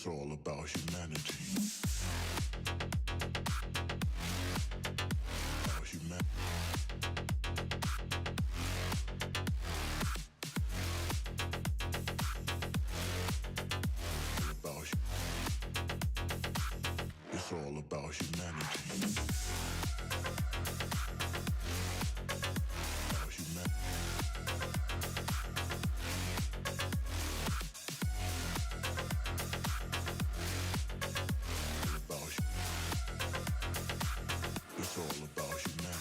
It's all about humanity. About humanity. It's all about humanity. About humanity. It's all about humanity.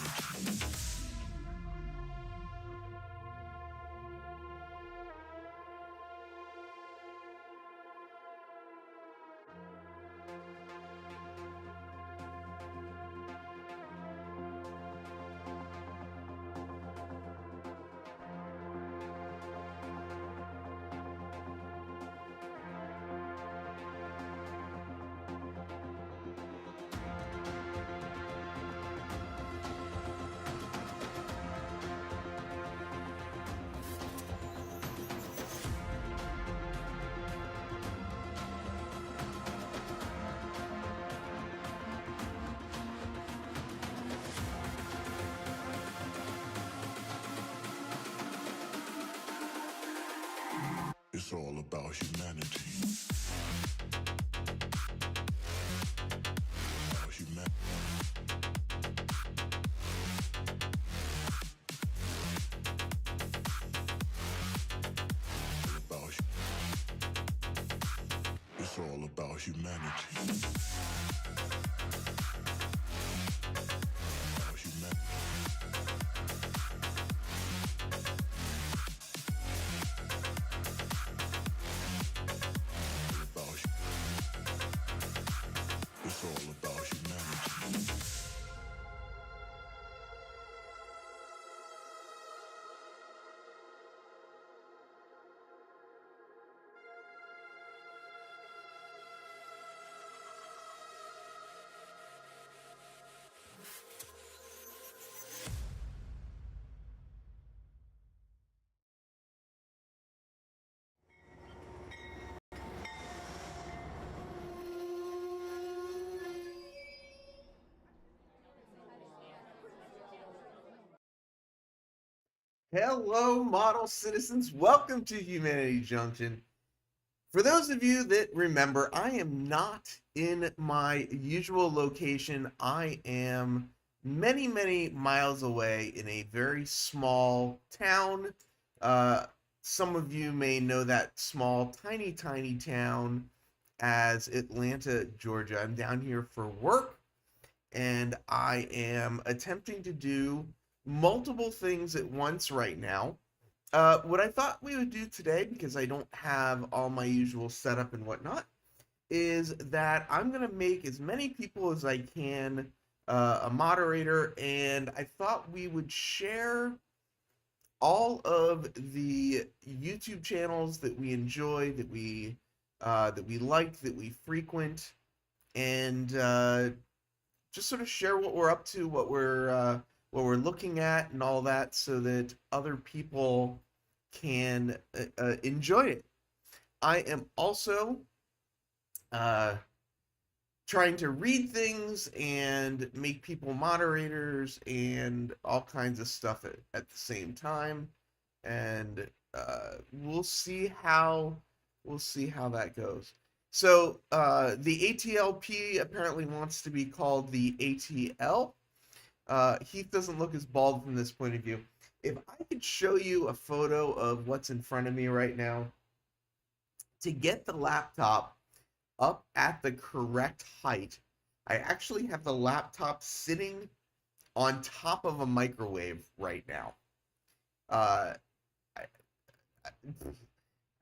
It's all about humanity. About humanity. It's all about humanity. About humanity. It's all about humanity. Hello, model citizens. Welcome to Humanity Junction. For those of you that remember, I am not in my usual location. I am many, many miles away in a very small town. Some of you may know that small, tiny, tiny town as Atlanta, Georgia. I'm down here for work, and I am attempting to do multiple things at once right now. What I thought we would do today, because I don't have all my usual setup and whatnot, is that I'm going to make as many people as I can a moderator, and I thought we would share all of the YouTube channels that we enjoy, that we like, that we frequent, and just sort of share what we're up to, what we're looking at, and all that, so that other people can enjoy it. I am also trying to read things and make people moderators and all kinds of stuff at the same time, and we'll see how that goes. So the ATLP apparently wants to be called the ATL. Heath doesn't look as bald from this point of view. If I could show you a photo of what's in front of me right now, to get the laptop up at the correct height, I actually have the laptop sitting on top of a microwave right now. I, I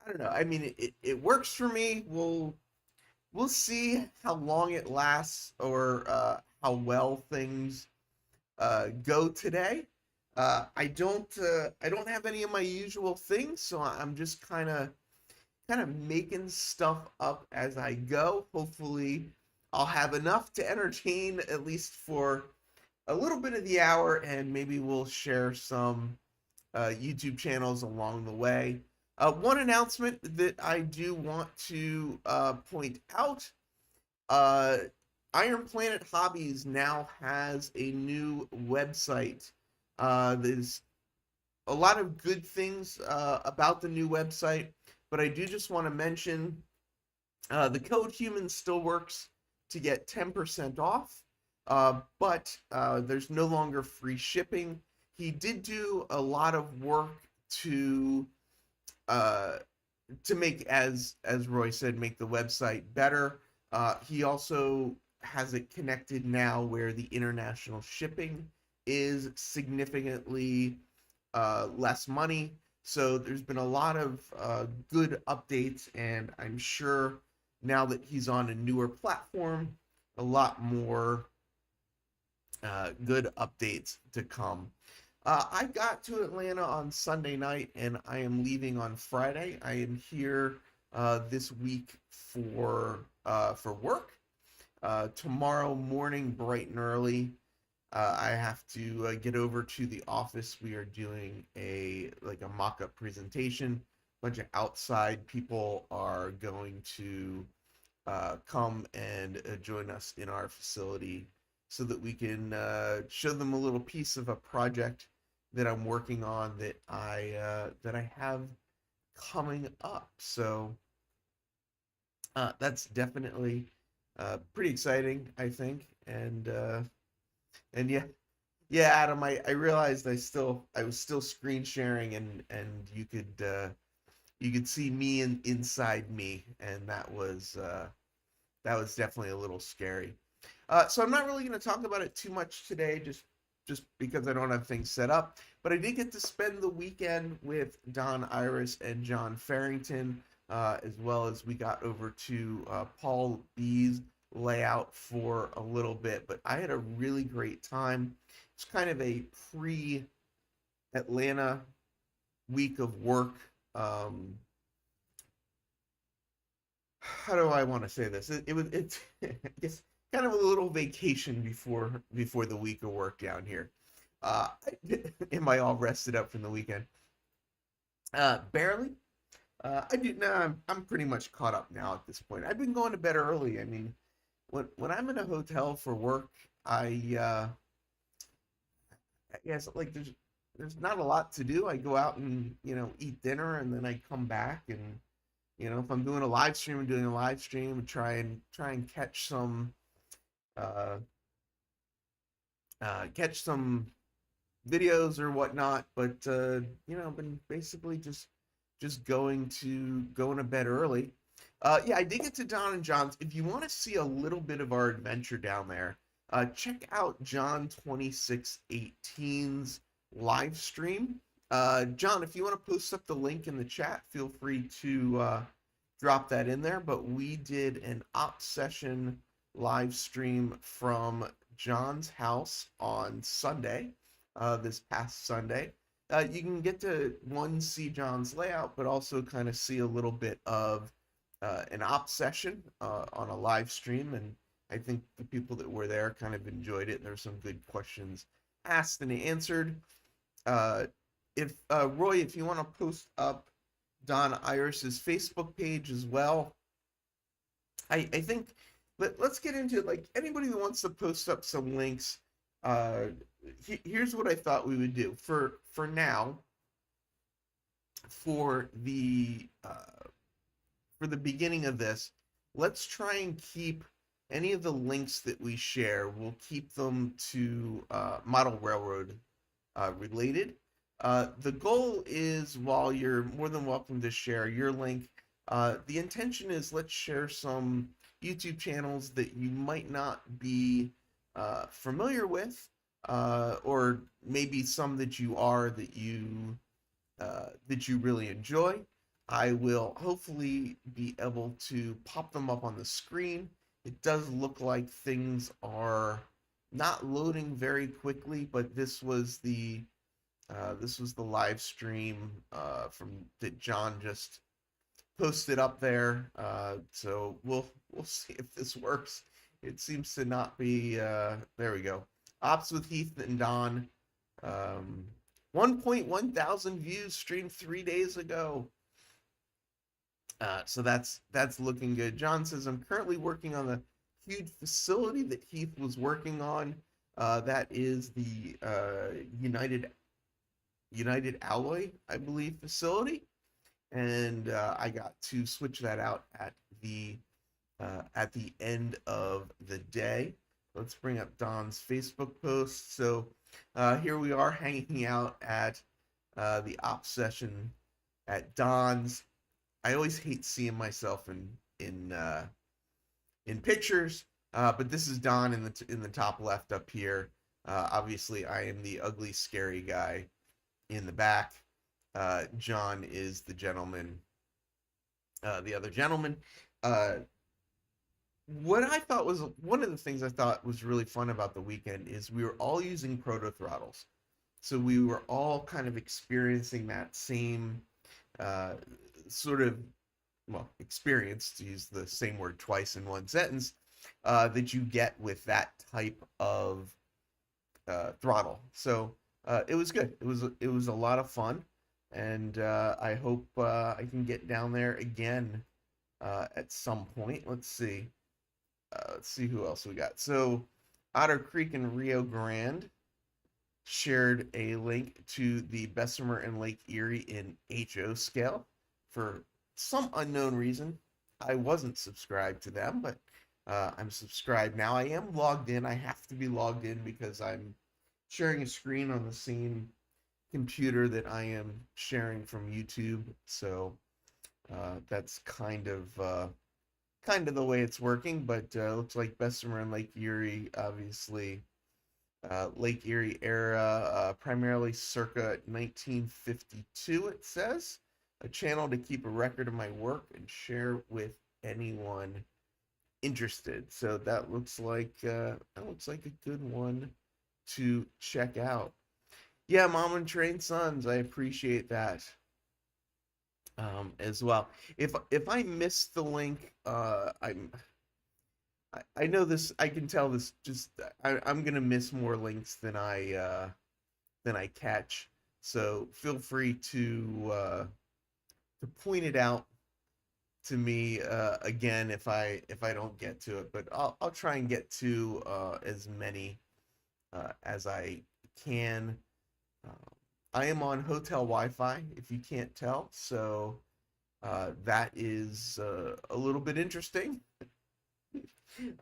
don't know. I mean, it works for me. We'll see how long it lasts, or how well things go today. I don't have any of my usual things, so I'm just kind of making stuff up as I go. Hopefully, I'll have enough to entertain at least for a little bit of the hour, and maybe we'll share some YouTube channels along the way. One announcement that I do want to point out, uh, Iron Planet Hobbies now has a new website. There's a lot of good things about the new website, but I do just want to mention the code human still works to get 10% off, but there's no longer free shipping. He did do a lot of work to uh, make, as Roy said, make the website better. He also has it connected now where the international shipping is significantly less money. So there's been a lot of good updates, and I'm sure now that he's on a newer platform, a lot more good updates to come. I got to Atlanta on Sunday night, and I am leaving on Friday. I am here this week for work. Tomorrow morning, bright and early, I have to get over to the office. We are doing a mock-up presentation. A bunch of outside people are going to come and join us in our facility so that we can show them a little piece of a project that I'm working on that I have coming up. So that's definitely pretty exciting, I think. And yeah, yeah, Adam, I realized I was still screen sharing, and you could see me inside me, and that was definitely a little scary. So I'm not really going to talk about it too much today, just because I don't have things set up. But I did get to spend the weekend with Don Iris and John Farrington, as well as we got over to Paul B's layout for a little bit. But I had a really great time. It's kind of a pre-Atlanta week of work. How do I want to say this? It's I guess kind of a little vacation before the week of work down here. Uh, am I all rested up from the weekend? Barely. I do now. I'm pretty much caught up now at this point. I've been going to bed early. I mean, when I'm in a hotel for work, I guess like there's not a lot to do. I go out and eat dinner, and then I come back, and if I'm doing a live stream, I'm doing a live stream, and try and uh, catch some videos or whatnot. But I've been basically just going to bed early. Yeah, I did get to Don and John's. If you want to see a little bit of our adventure down there, check out John 2618's live stream. John, if you want to post up the link in the chat, feel free to drop that in there. But we did an op session live stream from John's house on Sunday, this past Sunday. You can get to see John's layout, but also kind of see a little bit of an op session on a live stream. And I think the people that were there kind of enjoyed it. There were some good questions asked and answered. If Roy, if you want to post up Don Iris's Facebook page as well, I think let's get into it. Like anybody who wants to post up some links, here's what I thought we would do for now. For the beginning of this, let's try and keep any of the links that we share. We'll keep them to model railroad related. The goal is, while you're more than welcome to share your link, the intention is let's share some YouTube channels that you might not be familiar with, or maybe some that you are that you really enjoy. I will hopefully be able to pop them up on the screen. It does look like things are not loading very quickly, but this was the live stream from that John just posted up there. So we'll see if this works. It seems to not be. There we go. Ops with Heath and Don. 1.1 thousand views streamed 3 days ago. So that's looking good. John says, I'm currently working on the huge facility that Heath was working on. That is the United Alloy, I believe, facility, and I got to switch that out the at the end of the day. Let's bring up Don's Facebook post. So here we are hanging out at the op session at Don's. I always hate seeing myself in pictures, but this is Don in the top left up here. Obviously, I am the ugly, scary guy in the back. John is the gentleman, the other gentleman. Uh, what I thought was one of the things I thought was really fun about the weekend is we were all using proto throttles. So we were all kind of experiencing that same uh, sort of, well, experience, to use the same word twice in one sentence, that you get with that type of throttle. So it was good. It was a lot of fun, and I hope I can get down there again at some point. Let's see. Let's see who else we got. So Otter Creek and Rio Grande shared a link to the Bessemer and Lake Erie in HO scale. For some unknown reason, I wasn't subscribed to them, but I'm subscribed now. I am logged in. I have to be logged in because I'm sharing a screen on the same computer that I am sharing from YouTube. So that's kind of the way it's working. But looks like Bessemer and Lake Erie, obviously, Lake Erie era, primarily circa 1952. It says a channel to keep a record of my work and share with anyone interested. So that looks like a good one to check out. Yeah, Mom and Trained Sons, I appreciate that as well. If I missed the link, I know this. I can tell this. Just I'm gonna miss more links than I catch. So feel free to point it out to me again if I don't get to it. But I'll try and get to as many as I can. I am on hotel Wi-Fi, if you can't tell, so that is a little bit interesting.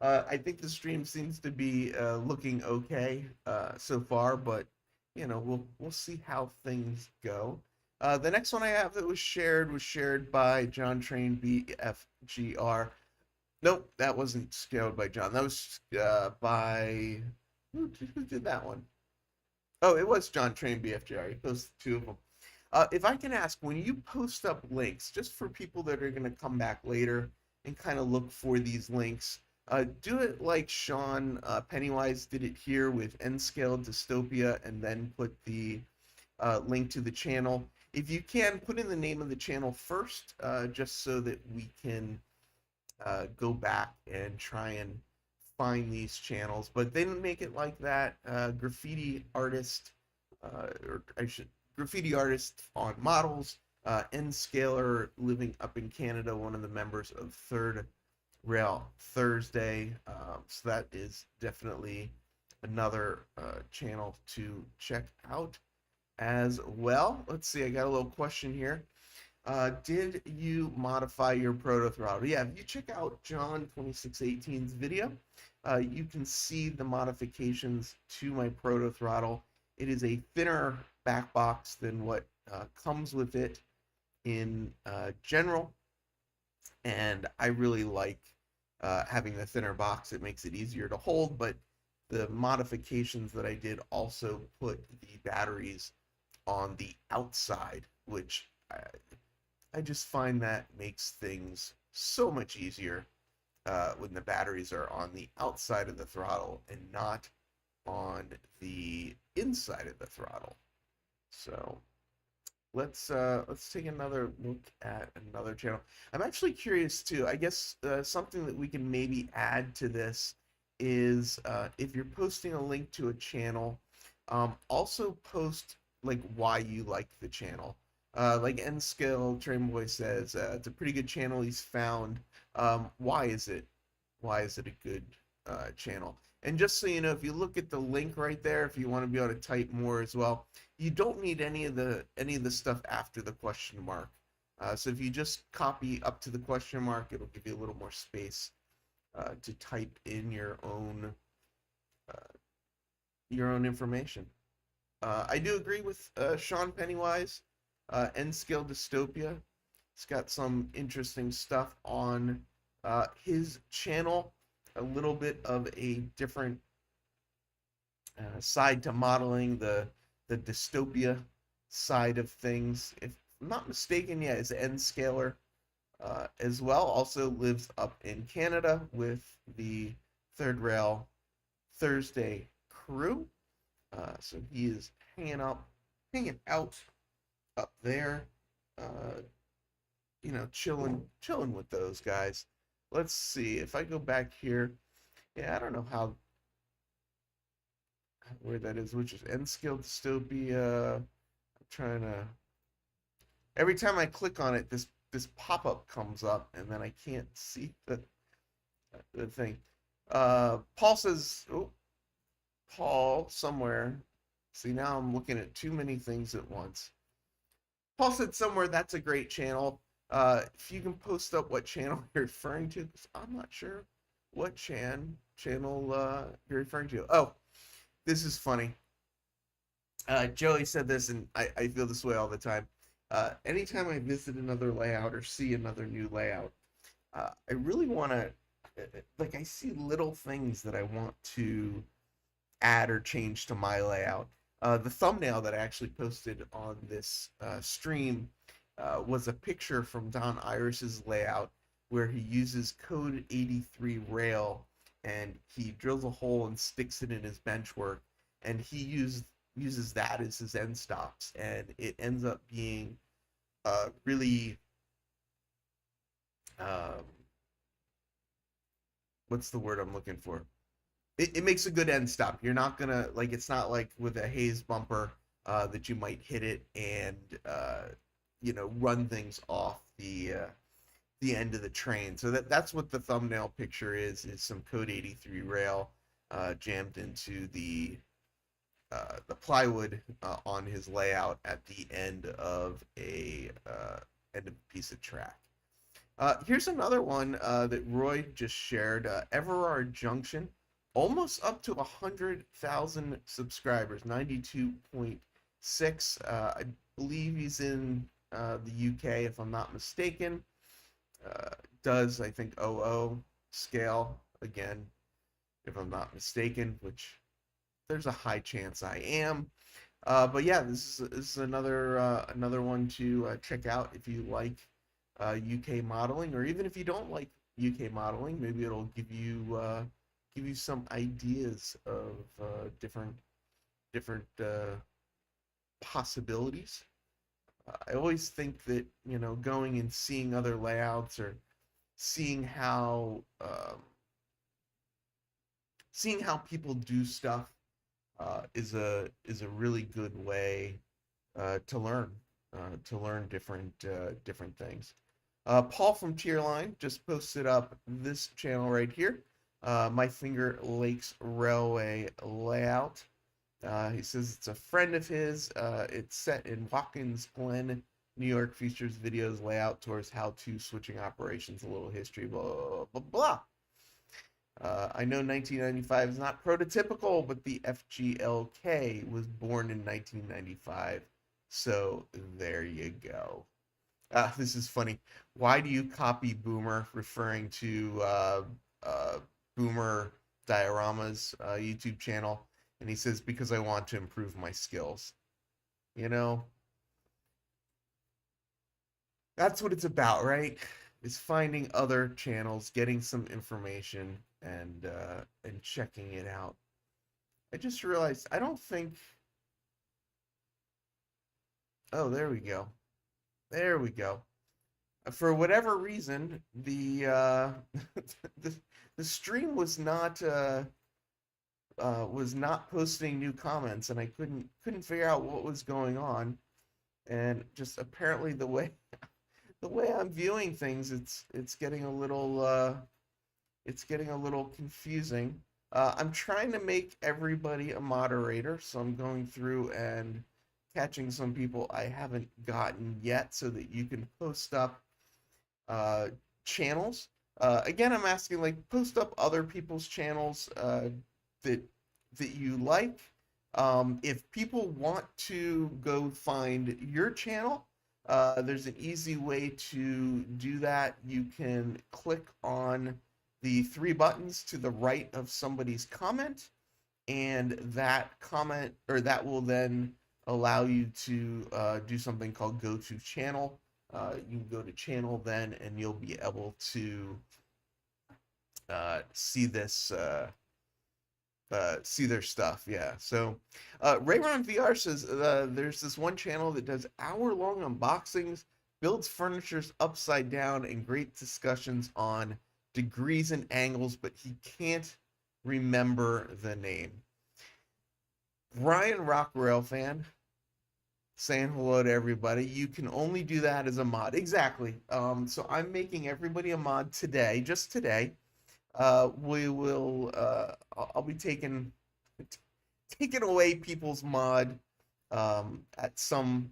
I think the stream seems to be looking okay so far, but we'll see how things go. The next one I have that was shared by John Train BFGR. Nope, that wasn't shared by John. That was by who did that one? Oh, it was John Train BFGR. He posted two of them. If I can ask, when you post up links, just for people that are going to come back later and kind of look for these links, do it like Sean Pennywise did it here with N-Scale Dystopia, and then put the link to the channel. If you can, put in the name of the channel first, just so that we can go back and try and find these channels. But they didn't make it like that. Graffiti artist, graffiti artist on models, N-Scaler living up in Canada, one of the members of Third Rail Thursday. So that is definitely another channel to check out as well. Let's see, I got a little question here. Did you modify your proto throttle? Yeah, if you check out John 2618's video, you can see the modifications to my proto throttle. It is a thinner back box than what comes with it in general, and I really like having the thinner box. It makes it easier to hold, but the modifications that I did also put the batteries on the outside, which I just find that makes things so much easier when the batteries are on the outside of the throttle and not on the inside of the throttle. So let's take another look at another channel. I'm actually curious too. I guess something that we can maybe add to this is if you're posting a link to a channel, also post like why you like the channel. Like N Skill Train Boy says, it's a pretty good channel he's found. Why is it? Why is it a good channel? And just so you know, if you look at the link right there, if you want to be able to type more as well, you don't need any of the stuff after the question mark. So if you just copy up to the question mark, it'll give you a little more space to type in your own information. I do agree with Sean Pennywise, N-Scale Dystopia. It's got some interesting stuff on his channel. A little bit of a different side to modeling, the dystopia side of things. If I'm not mistaken, yeah, is N-Scaler as well. Also lives up in Canada with the Third Rail Thursday crew. So he is hanging out up there, uh, chilling with those guys. Let's see if I go back here. Yeah, I don't know where that is, which is N Scale Dystopia. I'm trying to. Every time I click on it, this pop up comes up, and then I can't see the thing. Paul says, oh, Paul somewhere. See, now I'm looking at too many things at once. Paul said somewhere that's a great channel. If you can post up what channel you're referring to, because I'm not sure what channel you're referring to. Oh, this is funny. Joey said this, and I feel this way all the time. Anytime I visit another layout or see another new layout, I really want to, like, I see little things that I want to add or change to my layout. The thumbnail that I actually posted on this stream was a picture from Don Iris's layout where he uses code 83 rail and he drills a hole and sticks it in his bench work, and he uses that as his end stops, and it ends up being really um, what's the word I'm looking for? It makes a good end stop. You're not gonna like, it's not like with a haze bumper that you might hit it and run things off the end of the train. So that's what the thumbnail picture is some code 83 rail jammed into the plywood on his layout at the end of a piece of track. Here's another one that Roy just shared. Everard Junction, almost up to 100,000 subscribers, 92.6. I believe he's in the UK, if I'm not mistaken. Does, I think, 00 scale, again, if I'm not mistaken, which there's a high chance I am. But yeah, this is another one to check out if you like UK modeling, or even if you don't like UK modeling, maybe it'll give you some ideas of different possibilities. I always think that going and seeing other layouts or seeing how people do stuff is a really good way to learn different things. Paul from Tierline just posted up this channel right here, My Finger Lakes Railway Layout. He says it's a friend of his. It's set in Watkins Glen, New York. Features videos, layout tours, how-to, switching operations, a little history, blah, blah, blah. I know 1995 is not prototypical, but the FGLK was born in 1995. So there you go. This is funny. Why do you copy Boomer, referring to Boomer Diorama's YouTube channel? And he says, because I want to improve my skills. That's what it's about, right? Is finding other channels, getting some information, and checking it out. I just realized I don't think. Oh, there we go. There we go. For whatever reason, the the stream was not posting new comments, and I couldn't figure out what was going on. and just apparently the way I'm viewing things, it's getting a little confusing. I'm trying to make everybody a moderator, so I'm going through and catching some people I haven't gotten yet so that you can post up uh, channels. Again, I'm asking like post up other people's channels that that you like. If people want to go find your channel, there's an easy way to do that. You can click on the three buttons to the right of somebody's comment, and that comment or that will then allow you to do something called go to channel. You can go to channel then, and you'll be able to see this. See their stuff, yeah. So, Rayron VR says there's this one channel that does hour-long unboxings, builds furnitures upside down, and great discussions on degrees and angles, but he can't remember the name. Brian Rockwell fan saying hello to everybody. You can only do that as a mod. Exactly. So I'm making everybody a mod today, just today. We will. I'll be taking away people's mod at some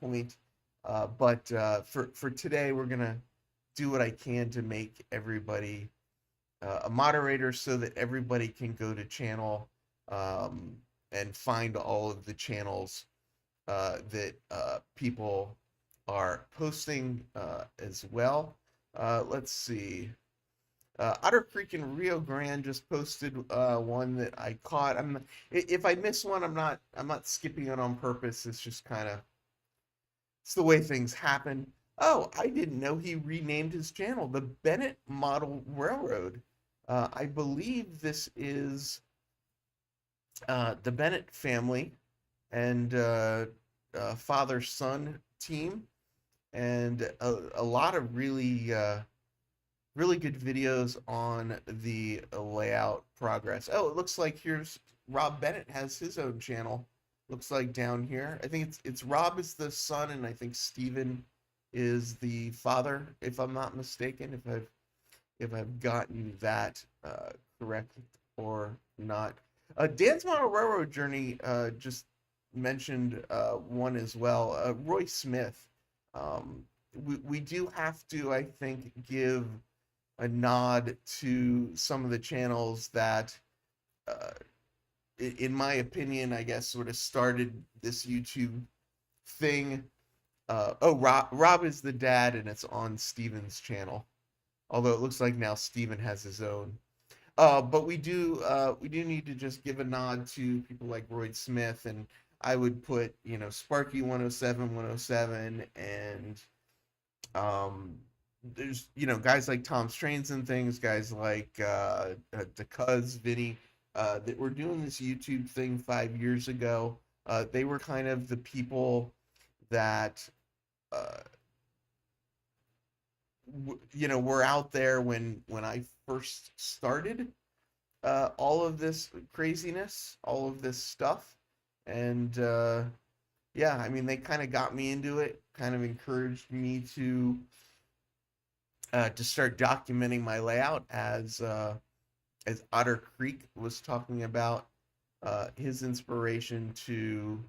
point. But for today, we're gonna do what I can to make everybody a moderator so that everybody can go to channel and find all of the channels that people are posting as well. Let's see. Otter Creek and Rio Grande just posted one that I caught. If I miss one, I'm not skipping it on purpose. It's just kind of it's the way things happen. Oh, I didn't know he renamed his channel, the Bennett Model Railroad. I believe this is the Bennett family and father-son team, and a lot of really good videos on the layout progress. Oh, it looks like here's Rob Bennett has his own channel. Looks like down here. I think it's Rob is the son, and I think Steven is the father, if I'm not mistaken, if I've gotten that correct or not. Dan's Model Railroad Journey just mentioned one as well. Roy Smith. We do have to, I think, give a nod to some of the channels that, in my opinion, I guess, sort of started this YouTube thing. Rob is the dad, and it's on Steven's channel. Although it looks like now Steven has his own. But we do need to just give a nod to people like Roy Smith, and I would put, Sparky 107, and there's, guys like Tom Strains and things, guys like DeCuz, Vinny, that were doing this YouTube thing 5 years ago. They were kind of the people that, were out there when I first started all of this craziness, all of this stuff. And yeah, I mean, they kind of got me into it, kind of encouraged me to start documenting my layout as Otter Creek was talking about his inspiration to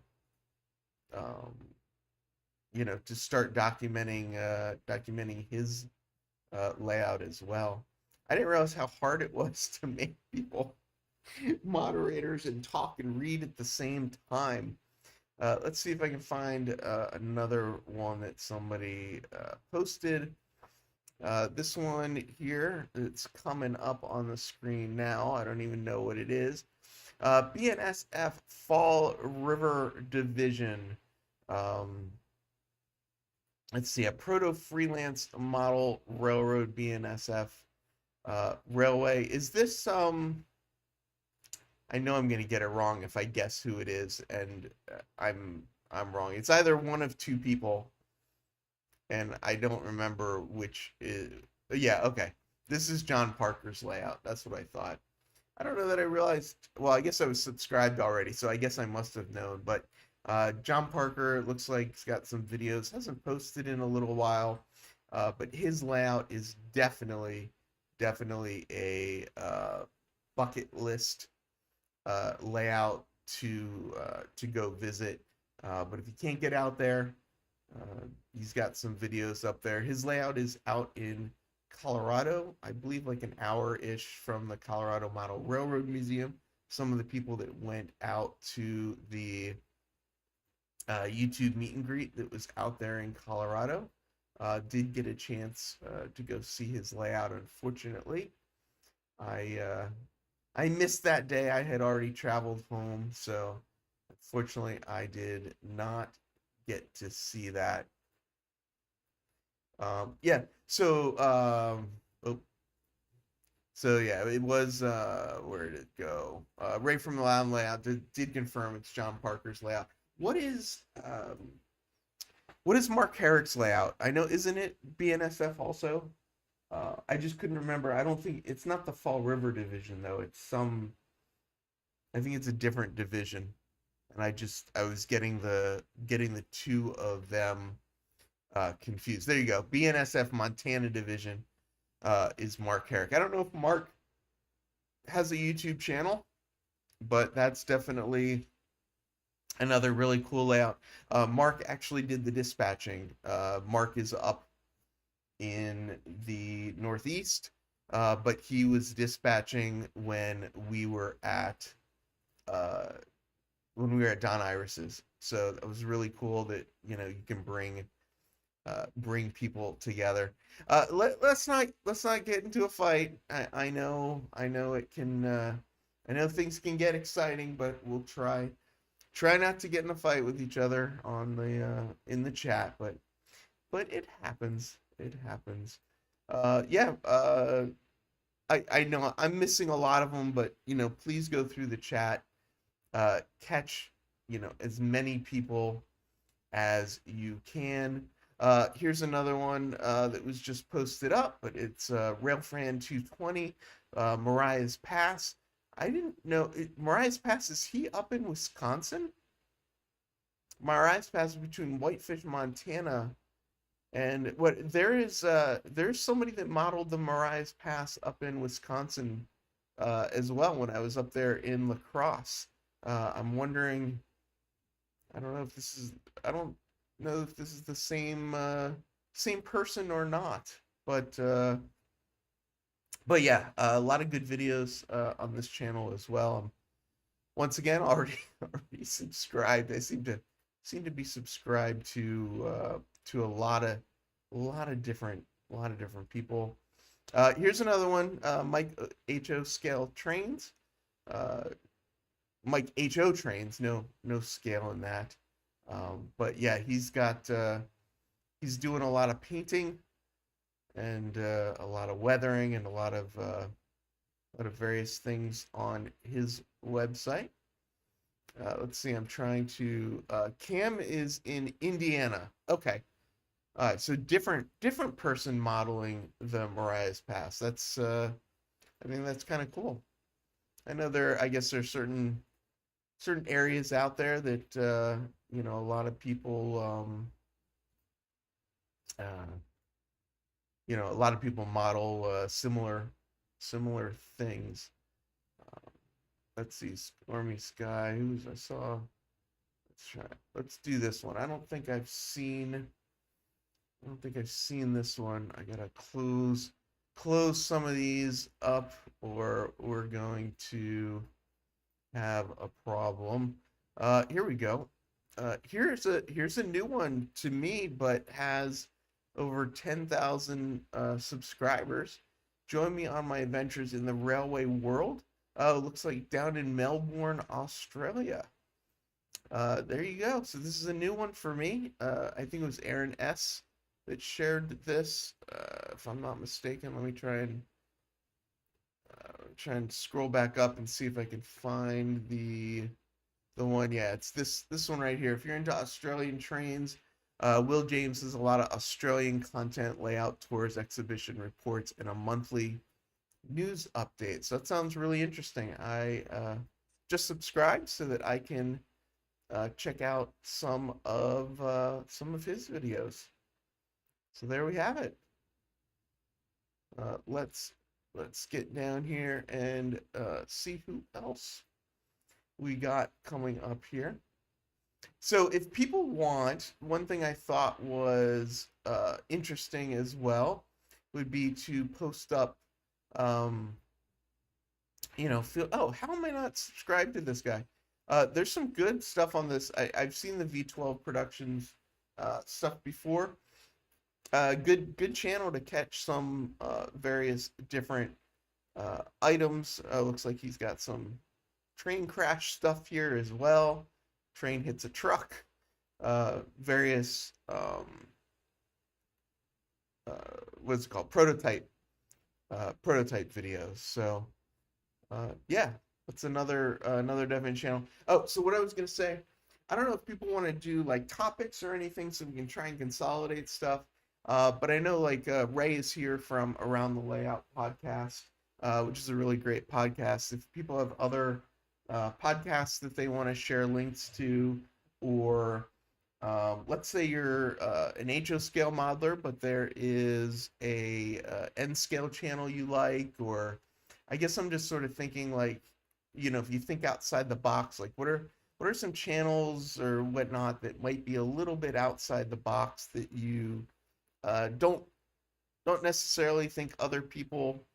to start documenting his layout as well. I didn't realize how hard it was to make people moderators and talk and read at the same time. Let's see if I can find another one that somebody posted. This one here, it's coming up on the screen now. I don't even know what it is. BNSF Fall River Division. Let's see, a proto-freelance model railroad BNSF railway. Is this, I know I'm going to get it wrong if I guess who it is, and I'm wrong. It's either one of two people, and I don't remember which is. Yeah, okay. This is John Parker's layout. That's what I thought. I don't know that I realized. Well, I guess I was subscribed already, so I guess I must have known. But John Parker looks like he's got some videos, hasn't posted in a little while, but his layout is definitely a bucket list layout to go visit. But if you can't get out there, he's got some videos up there. His layout is out in Colorado, I believe, like an hour-ish from the Colorado Model Railroad Museum. Some of the people that went out to the YouTube meet and greet that was out there in Colorado did get a chance to go see his layout. Unfortunately, I uh, I missed that day. I had already traveled home, so unfortunately, I did not get to see that. Yeah. Oh, so yeah, it was where did it go? Right from the loud layout did confirm it's John Parker's layout. What is Mark Herrick's layout? I know, isn't it BNSF also? I just couldn't remember. I don't think it's not the Fall River division though. It's some. I think it's a different division, and I was getting the two of them confused. There you go. BNSF Montana division is Mark Herrick. I don't know if Mark has a YouTube channel, but that's definitely another really cool layout. Mark actually did the dispatching. Mark is up in the Northeast, but he was dispatching uh, when we were at Don Iris's. So that was really cool that you can bring people together. Let's not get into a fight. I know it can. I know things can get exciting, but we'll try not to get in a fight with each other on the in the chat. But it happens. It happens. Yeah. I know I'm missing a lot of them, but please go through the chat. Catch as many people as you can. Here's another one that was just posted up, but it's Railfran 220, Mariah's Pass. I didn't know Mariah's Pass, is he up in Wisconsin? Mariah's Pass is between Whitefish, Montana, and there's somebody that modeled the Mariah's Pass up in Wisconsin as well when I was up there in La Crosse. I'm wondering. I don't know if this is. I don't know if this is the same person or not. But yeah, a lot of good videos on this channel as well. I'm once again already subscribed. I seem to be subscribed to a lot of different people. Here's another one. Mike HO Scale Trains. Mike HO Trains. No scale in that. But yeah, he's doing a lot of painting and a lot of weathering and a lot of various things on his website. Let's see. I'm trying to. Cam is in Indiana. Okay. All right. So different person modeling the Mariah's Pass. That's I think that's kind of cool. I know I guess there's certain areas out there that a lot of people a lot of people model similar things. Let's see, Stormy Sky. I saw? Let's do this one. I don't think I've seen this one. I gotta close some of these up, or we're going to have a problem. Here we go. Here's a new one to me, but has over 10,000 subscribers. Join me on my adventures in the railway world. Looks like down in Melbourne, Australia. There you go. So this is a new one for me. I think it was Aaron S. that shared this, if I'm not mistaken. Let me try and scroll back up and see if I can find the one. Yeah, it's this one right here. If you're into Australian trains, Will James has a lot of Australian content, layout tours, exhibition reports, and a monthly news update. So that sounds really interesting. I just subscribed so that I can check out some of his videos. So there we have it. Let's get down here and see who else we got coming up here. So if people want, one thing I thought was interesting as well would be to post up, um, feel, oh, how am I not subscribed to this guy? There's some good stuff on this. I've seen the V12 Productions stuff before. Good channel to catch some various different items. Looks like he's got some train crash stuff here as well. Train hits a truck. Various what's it called? Prototype videos. So yeah, that's another Devin channel. Oh, so what I was gonna say, I don't know if people want to do like topics or anything, so we can try and consolidate stuff. But I know like Ray is here from Around the Layout podcast, which is a really great podcast. If people have other podcasts that they want to share links to, or let's say you're an HO scale modeler, but there is a N scale channel you like, or I guess I'm just sort of thinking like, if you think outside the box, like what are some channels or whatnot that might be a little bit outside the box that you don't necessarily think other people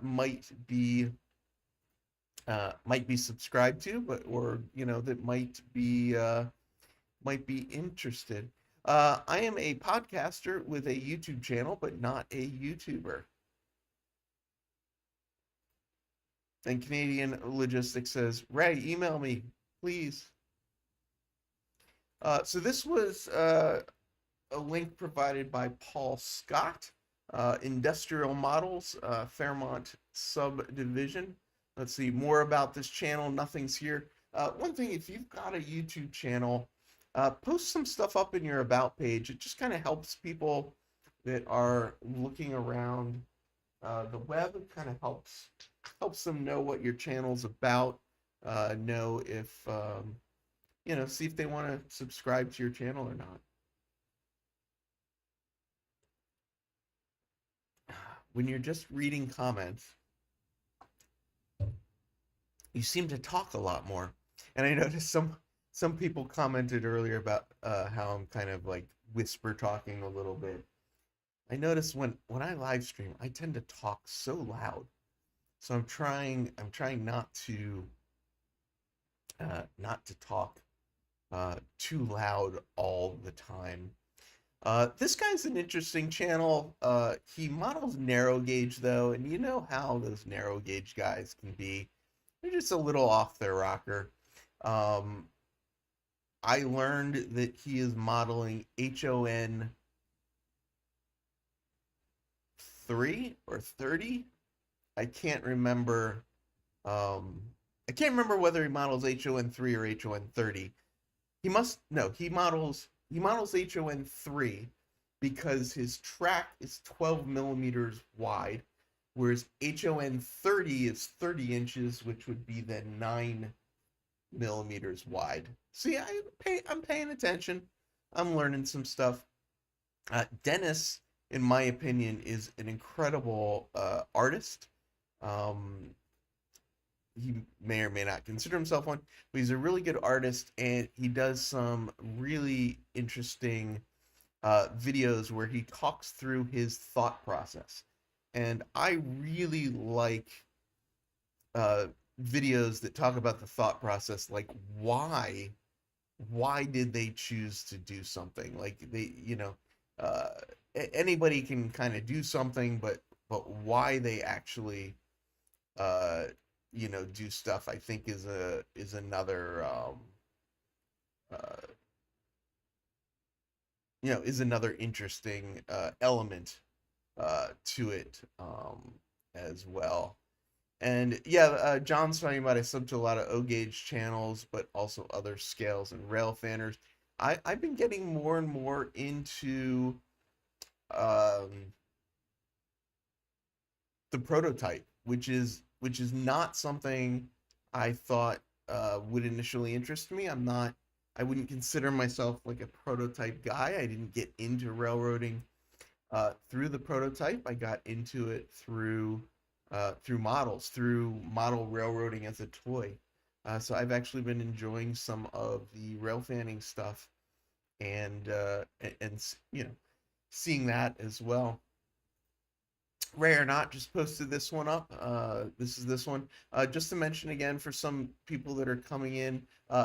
might be subscribed to, but or that might be interested. I am a podcaster with a YouTube channel, but not a YouTuber. And Canadian Logistics says, Ray, email me, please. So this was a link provided by Paul Scott, Industrial Models, Fairmont Subdivision. Let's see more about this channel. Nothing's here. One thing, if you've got a YouTube channel, post some stuff up in your About page. It just kind of helps people that are looking around the web. It kind of helps them know what your channel's about. Know if see if they want to subscribe to your channel or not. When you're just reading comments, you seem to talk a lot more. And I noticed some people commented earlier about how I'm kind of like whisper talking a little bit. I notice when I live stream, I tend to talk so loud. So I'm trying not to talk too loud all the time. This guy's an interesting channel. He models narrow gauge though, and you know how those narrow gauge guys can be. They're just a little off their rocker. I learned that he is modeling HON 3 or 30. I can't remember. I can't remember whether he models HON 3 or HON 30. He models HON 3 because his track is 12 millimeters wide, whereas HON 30 is 30 inches, which would be then 9 millimeters wide. See, I'm paying attention. I'm learning some stuff. Dennis, in my opinion, is an incredible artist. He may or may not consider himself one, but he's a really good artist, and he does some really interesting videos where he talks through his thought process. And I really like videos that talk about the thought process, like why did they choose to do something? Like anybody can kind of do something, but why they actually do stuff, I think is another is another interesting element to it as well. And yeah, John's talking about I sub to a lot of O gauge channels, but also other scales and rail fanners. I've been getting more and more into the prototype, which is not something I thought would initially interest me. I wouldn't consider myself like a prototype guy. I didn't get into railroading through the prototype. I got into it through models, through model railroading as a toy. So I've actually been enjoying some of the rail fanning stuff and you know, seeing that as well. Ray or not just posted this one up. This is this one. Just to mention again for some people that are coming in,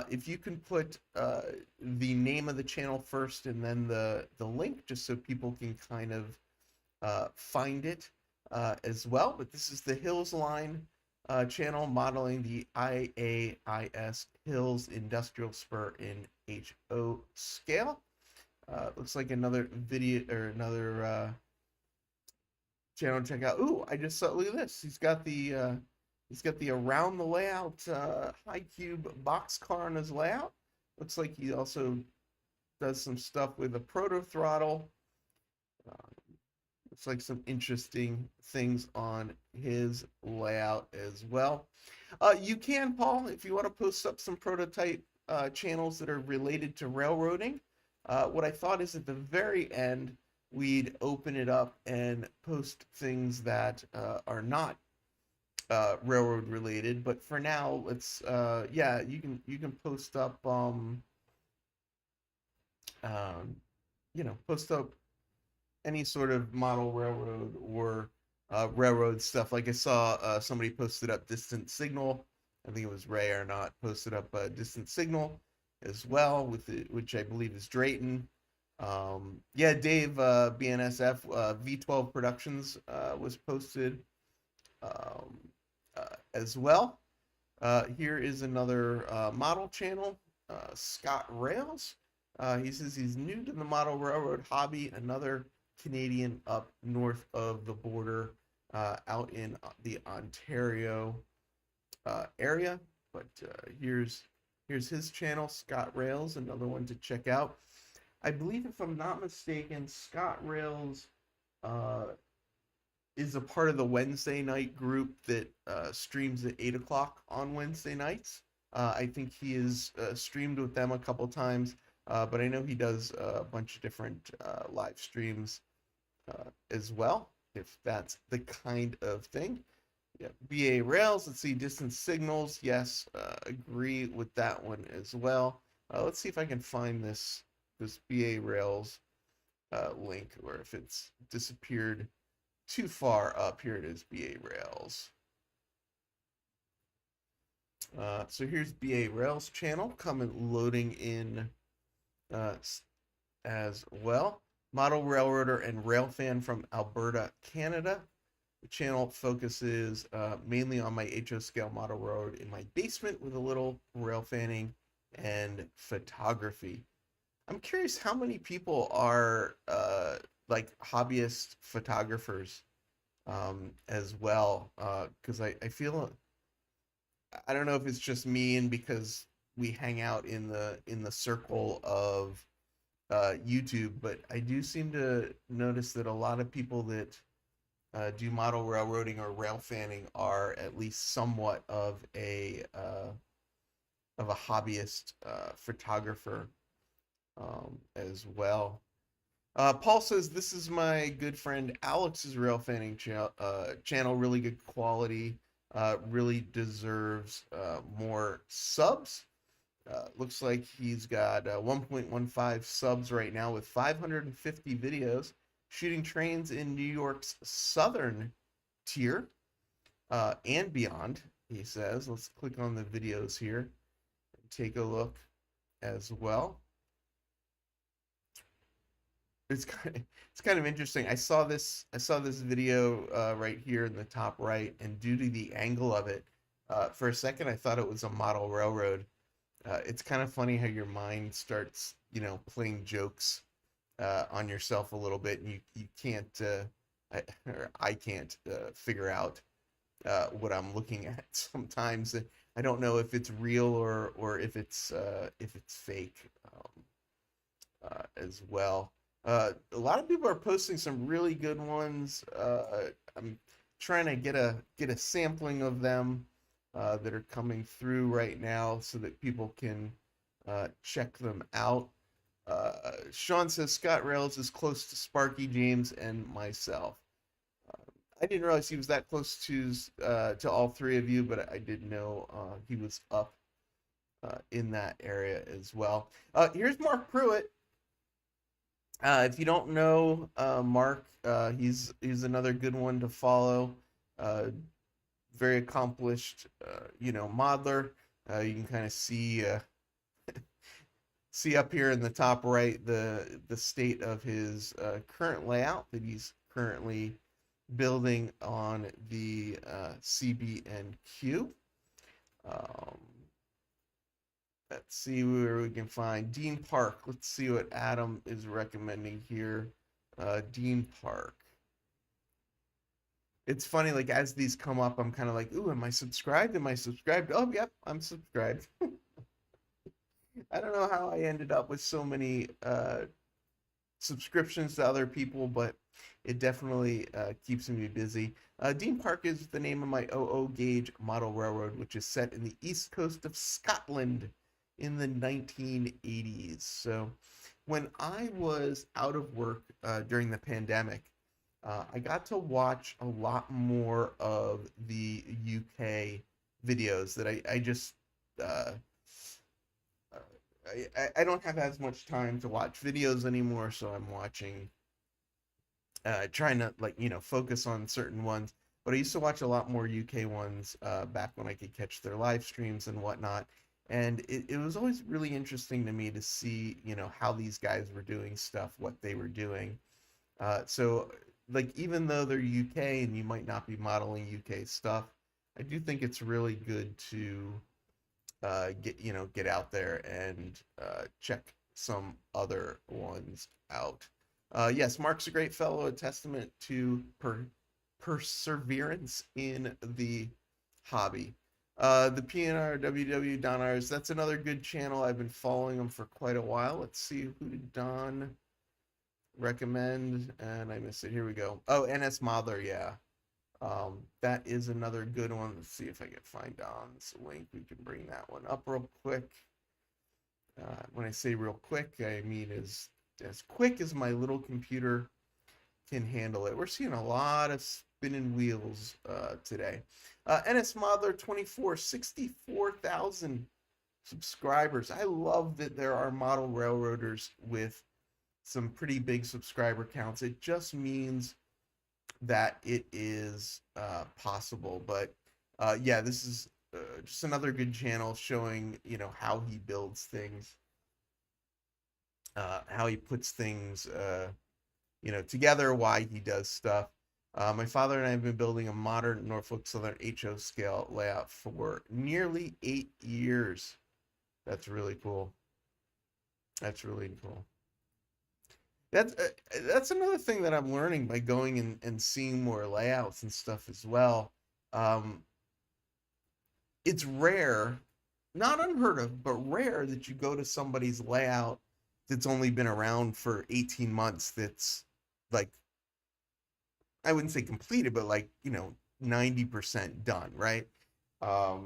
if you can put the name of the channel first and then the link, just so people can kind of find it as well. But this is the Hills Line channel modeling the IAIS Hills Industrial Spur in HO scale. Looks like another video or another channel to check out. Ooh, I just saw, look at this. He's got the around the layout high cube box car on his layout. Looks like he also does some stuff with a proto throttle. Looks like some interesting things on his layout as well. You can, Paul, if you want to post up some prototype channels that are related to railroading. What I thought is at the very end, we'd open it up and post things that are not railroad related. But for now, let's yeah, you can post up you know, post up any sort of model railroad or railroad stuff. Like I saw somebody posted up distant signal. I think it was Ray or not posted up a distant signal as well, with it, which I believe is Drayton. Yeah, Dave, BNSF, V12 Productions was posted as well. Here is another model channel, Scott Rails. He says he's new to the model railroad hobby, another Canadian up north of the border, out in the Ontario area. But here's his channel, Scott Rails, another one to check out. I believe, if I'm not mistaken, Scott Rails is a part of the Wednesday night group that streams at 8 o'clock on Wednesday nights. I think he has streamed with them a couple times, but I know he does a bunch of different live streams as well, if that's the kind of thing. Yeah, BA Rails, let's see, distance signals, yes, agree with that one as well. Let's see if I can find this BA Rails link, or if it's disappeared too far up. Here it is, BA Rails. So here's BA Rails channel coming, loading in as well. Model railroader and rail fan from Alberta, Canada. The channel focuses mainly on my HO scale model road in my basement, with a little rail fanning and photography. I'm curious how many people are like hobbyist photographers as well, because I feel, I don't know if it's just me and because we hang out in the circle of YouTube, but I do seem to notice that a lot of people that do model railroading or rail fanning are at least somewhat of a hobbyist photographer as well. Paul says, this is my good friend Alex's rail fanning channel, really good quality, really deserves more subs. Looks like he's got 1.15 subs right now with 550 videos, shooting trains in New York's southern tier and beyond, he says. Let's click on the videos here and take a look as well. It's kind of interesting. I saw this video right here in the top right, and due to the angle of it, for a second I thought it was a model railroad. It's kind of funny how your mind starts, you know, playing jokes on yourself a little bit, and you can't, I can't figure out what I'm looking at sometimes. I don't know if it's real or if it's fake as well. A lot of people are posting some really good ones. I'm trying to get a sampling of them. that are coming through right now so that people can check them out. Sean says Scott Rails is close to Sparky James and myself. I didn't realize he was that close to all three of you, but I did know he was up in that area as well. Here's Mark Pruitt. If you don't know Mark, he's another good one to follow. Very accomplished, modeler. You can kind of see up here in the top right the state of his current layout that he's currently building on the CB&Q. Let's see where we can find Dean Park. Let's see what Adam is recommending here. Dean Park. It's funny, like as these come up, I'm kind of like, ooh, am I subscribed? Am I subscribed? Oh, yep, I'm subscribed. I don't know how I ended up with so many subscriptions to other people, but it definitely keeps me busy. Dean Park is the name of my 00 gauge model railroad, which is set in the east coast of Scotland in the 1980s. So when I was out of work during the pandemic, I got to watch a lot more of the UK videos that I just I don't have as much time to watch videos anymore, so I'm watching trying to focus on certain ones. But I used to watch a lot more UK ones back when I could catch their live streams and whatnot. And it was always really interesting to me to see, how these guys were doing stuff, what they were doing. So like even though they're UK and you might not be modeling UK stuff, I do think it's really good to get out there and check some other ones out. Yes, Mark's a great fellow, a testament to perseverance in the hobby. The PNR WW Don R's, that's another good channel. I've been following him for quite a while. Let's see, who did Don recommend? And I missed it. Here we go. Oh, NS Modeler, yeah. That is another good one. Let's see if I can find Don's link. We can bring that one up real quick. When I say real quick, I mean as quick as my little computer can handle it. We're seeing a lot of spinning wheels today. NS Modeler 24, 64,000 subscribers. I love that there are model railroaders with some pretty big subscriber counts. It just means that it is possible. But yeah, this is just another good channel showing how he builds things, how he puts things together, why he does stuff. My father and I have been building a modern Norfolk Southern HO scale layout for nearly 8 years. That's really cool. That's really cool. That's another thing that I'm learning by going and seeing more layouts and stuff as well. It's rare, not unheard of, but rare that you go to somebody's layout that's only been around for 18 months that's like, I wouldn't say completed, but 90% done, right? A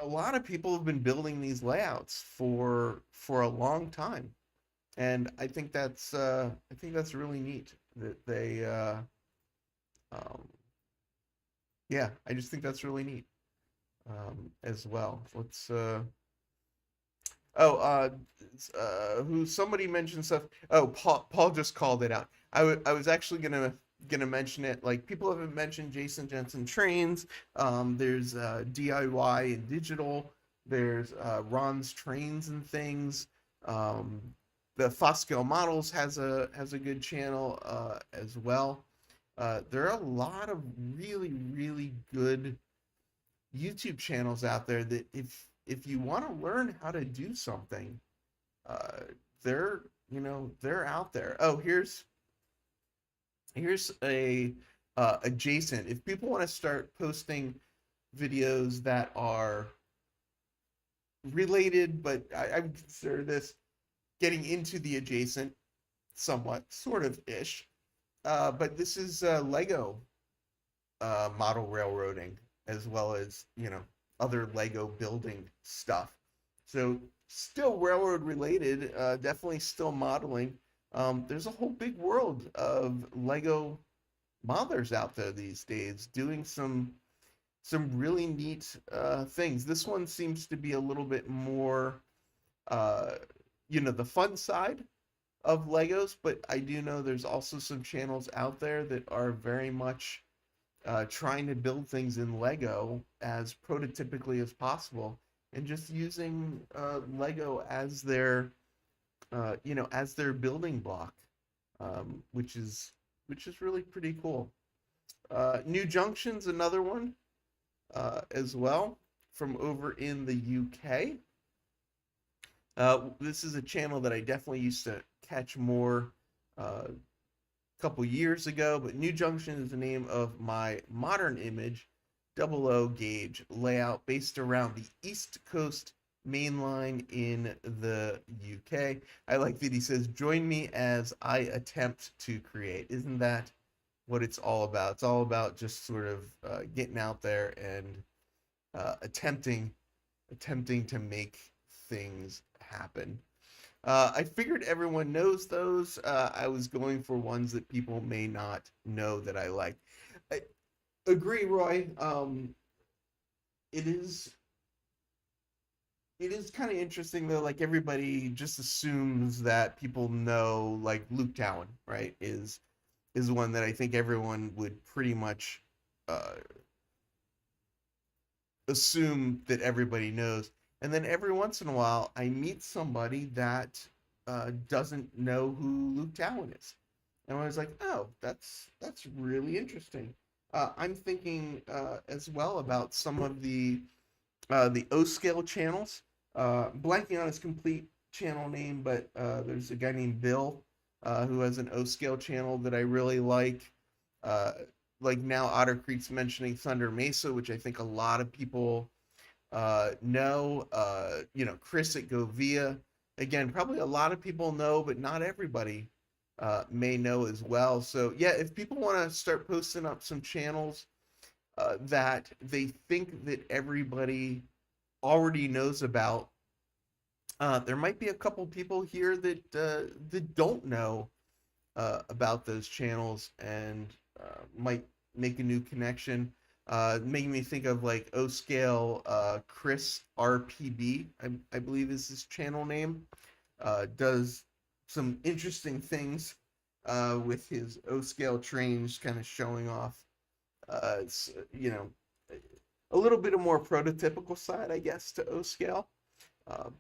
lot of people have been building these layouts for a long time. And I think that's really neat that they yeah, I just think that's really neat as well. Let's who somebody mentioned stuff. Oh, Paul just called it out. I was actually gonna mention it. Like, people haven't mentioned Jason Jensen Trains. There's DIY and digital. There's Ron's Trains and Things. The Foscale Models has a good channel as well. There are a lot of really, really good YouTube channels out there that if you want to learn how to do something, they're out there. Oh, here's a adjacent. If people want to start posting videos that are related, but I would consider this getting into the adjacent somewhat, sort of ish. But this is Lego model railroading. as well as, other Lego building stuff. So still railroad related, definitely still modeling. There's a whole big world of Lego modelers out there these days doing some really neat things. This one seems to be a little bit more, uh, the fun side of Legos, but I do know there's also some channels out there that are very much trying to build things in Lego as prototypically as possible, and just using Lego as their building block, which is really pretty cool. New Junction's another one as well from over in the UK. This is a channel that I definitely used to catch more a couple years ago, but New Junction is the name of my modern image, 00 gauge layout based around the East Coast main line in the UK. I like that he says, "Join me as I attempt to create." Isn't that what it's all about? It's all about just sort of getting out there and attempting to make things happen. I figured everyone knows those. I was going for ones that people may not know that I like. I agree, Roy. It is kind of interesting though. Like everybody just assumes that people know, like Luke Towan, right? Is one that I think everyone would pretty much uh, assume that everybody knows. And then every once in a while, I meet somebody that doesn't know who Luke Towan is, and I was like, "Oh, that's really interesting." I'm thinking as well about some of the O scale channels. Blanking on his complete channel name, but there's a guy named Bill who has an O scale channel that I really like. Uh, like now, Otter Creek's mentioning Thunder Mesa, which I think a lot of people know. Chris at Govia. Again, probably a lot of people know, but not everybody may know as well. So yeah, if people want to start posting up some channels that they think that everybody already knows about, there might be a couple people here that don't know about those channels and might make a new connection. Making me think of like O Scale Chris RPB, I believe is his channel name. Does some interesting things with his O Scale trains, kind of showing off. It's a little bit of more prototypical side, I guess, to O Scale,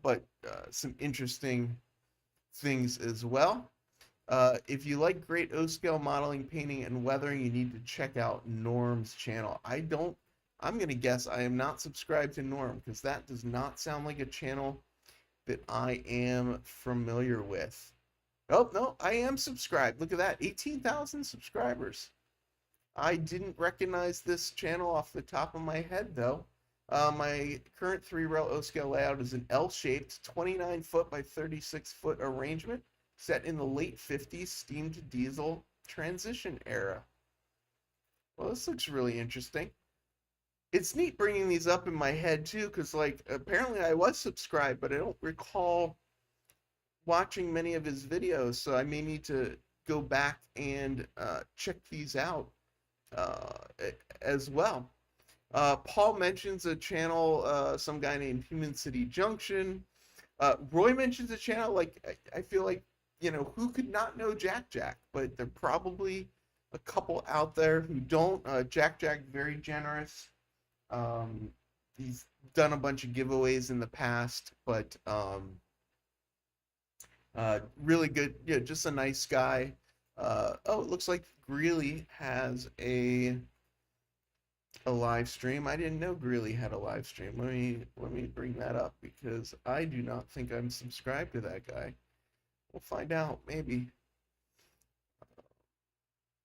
but some interesting things as well. If you like great O-scale modeling, painting, and weathering, you need to check out Norm's channel. I'm going to guess I am not subscribed to Norm, because that does not sound like a channel that I am familiar with. Oh, no, I am subscribed. Look at that, 18,000 subscribers. I didn't recognize this channel off the top of my head, though. My current 3-rail O-scale layout is an L-shaped 29-foot by 36-foot arrangement set in the late 50s steam to diesel transition era. Well, this looks really interesting. It's neat bringing these up in my head too, because like apparently I was subscribed, but I don't recall watching many of his videos, so I may need to go back and check these out as well. Paul mentions a channel, some guy named Human City Junction. Roy mentions a channel, like I feel like, who could not know Jack Jack? But there are probably a couple out there who don't. Jack Jack, very generous. He's done a bunch of giveaways in the past, but really good. Yeah, just a nice guy. Oh, it looks like Greeley has a live stream. I didn't know Greeley had a live stream. Let me bring that up, because I do not think I'm subscribed to that guy. We'll find out, maybe.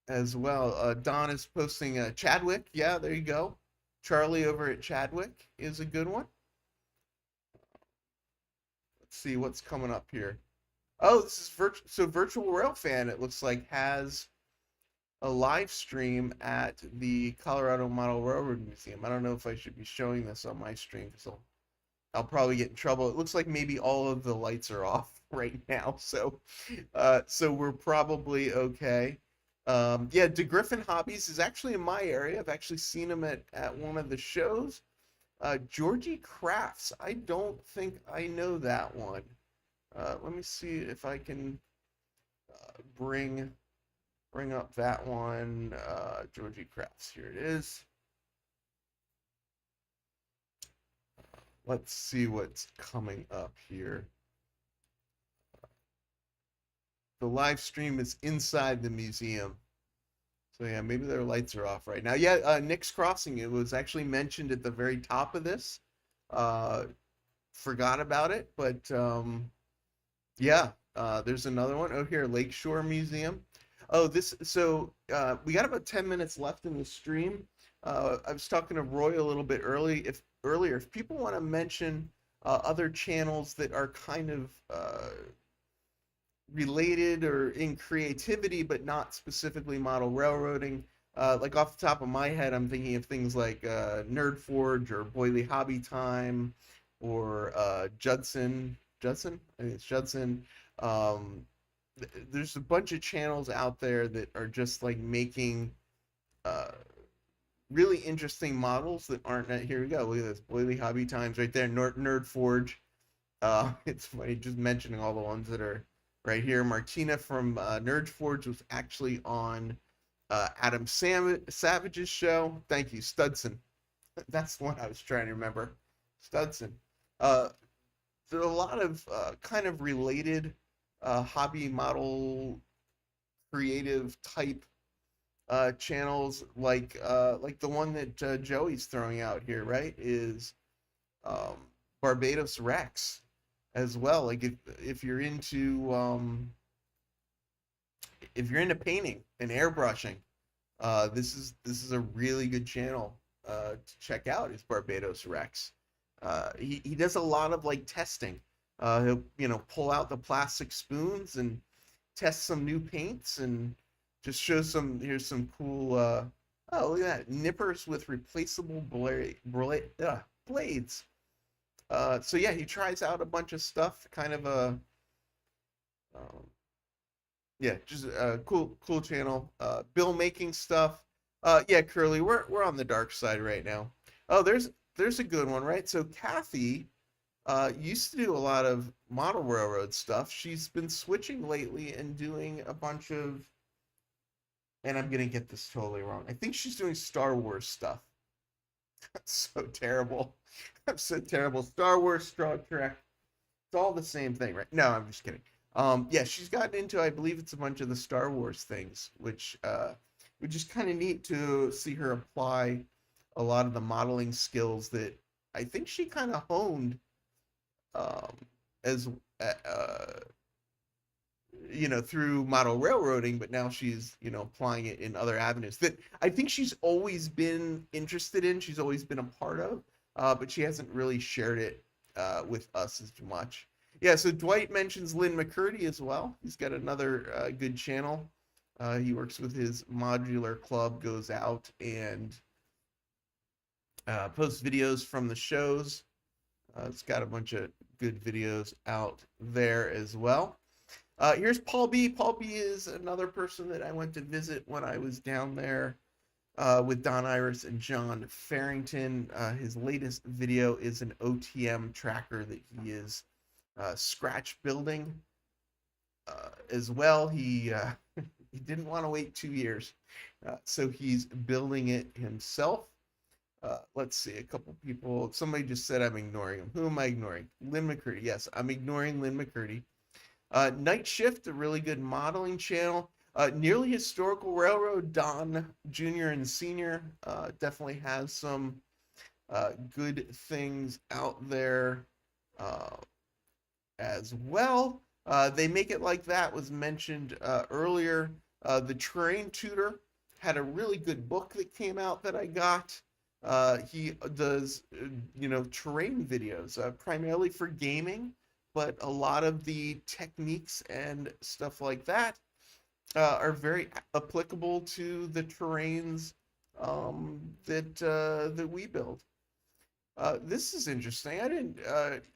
As well, Don is posting Chadwick. Yeah, there you go. Charlie over at Chadwick is a good one. Let's see what's coming up here. Oh, this is Virtual Rail Fan. It looks like has a live stream at the Colorado Model Railroad Museum. I don't know if I should be showing this on my stream because I'll probably get in trouble. It looks like maybe all of the lights are off right now, so we're probably okay. Yeah, DeGriffin Hobbies is actually in my area. I've actually seen him at one of the shows. Georgie Crafts. I don't think I know that one. Let me see if I can bring up that one. Georgie Crafts. Here it is. Let's see what's coming up here. The live stream is inside the museum. So yeah, maybe their lights are off right now. Yeah, Nick's Crossing. It was actually mentioned at the very top of this. Uh, Forgot about it, but yeah, there's another one. Oh, here, Lakeshore Museum. Oh, we got about 10 minutes left in the stream. I was talking to Roy a little bit earlier. If people want to mention other channels that are kind of related or in creativity, but not specifically model railroading. Like off the top of my head, I'm thinking of things like Nerd Forge or Boily Hobby Time or Judson. Judson? I think it's Judson. There's a bunch of channels out there that are just like making uh, really interesting models that aren't. Here we go. Look at this. Boily Hobby Times right there. Nerd Forge. It's funny just mentioning all the ones that are right here. Martina from Nerd Forge was actually on Adam Savage's show. Thank you, Studson. That's the one I was trying to remember. Studson. Uh, there are a lot of kind of related hobby model creative type channels, like the one that Joey's throwing out here, right? Is um, Barbados Rex as well. Like if you're into painting and airbrushing, this is a really good channel to check out. Is Barbados Rex. He does a lot of like testing. He'll pull out the plastic spoons and test some new paints and just show some. Here's some cool. Oh, look at that, nippers with replaceable blades. So yeah, he tries out a bunch of stuff, kind of a um, yeah, just a cool channel. Bill making stuff. Yeah, Curly, we're on the dark side right now. Oh, there's a good one, right? So Kathy used to do a lot of model railroad stuff. She's been switching lately and doing a bunch of, and I'm gonna get this totally wrong. I think she's doing Star Wars stuff. That's so terrible. I'm so terrible. Star Wars, Star Trek. It's all the same thing, right? No, I'm just kidding. Yeah, she's gotten into, I believe it's a bunch of the Star Wars things, which is kind of neat to see her apply a lot of the modeling skills that I think she kind of honed um, as through model railroading, but now she's applying it in other avenues that I think she's always been interested in. She's always been a part of, but she hasn't really shared it with us as much. Yeah, so Dwight mentions Lynn McCurdy as well. He's got another good channel. He works with his modular club, goes out and posts videos from the shows. It's got a bunch of good videos out there as well. Here's Paul B. Paul B is another person that I went to visit when I was down there with Don Iris and John Farrington. His latest video is an OTM tracker that he is scratch building as well. He he didn't want to wait 2 years, so he's building it himself. Let's see, a couple people. Somebody just said I'm ignoring him. Who am I ignoring? Lynn McCurdy. Yes, I'm ignoring Lynn McCurdy. Night Shift, a really good modeling channel. Nearly Historical Railroad, Don Jr. and Senior definitely has some good things out there as well. They Make It Like That was mentioned earlier. The Terrain Tutor had a really good book that came out that I got. He does, terrain videos, primarily for gaming, but a lot of the techniques and stuff like that are very applicable to the terrains that we build. This is interesting. I didn't.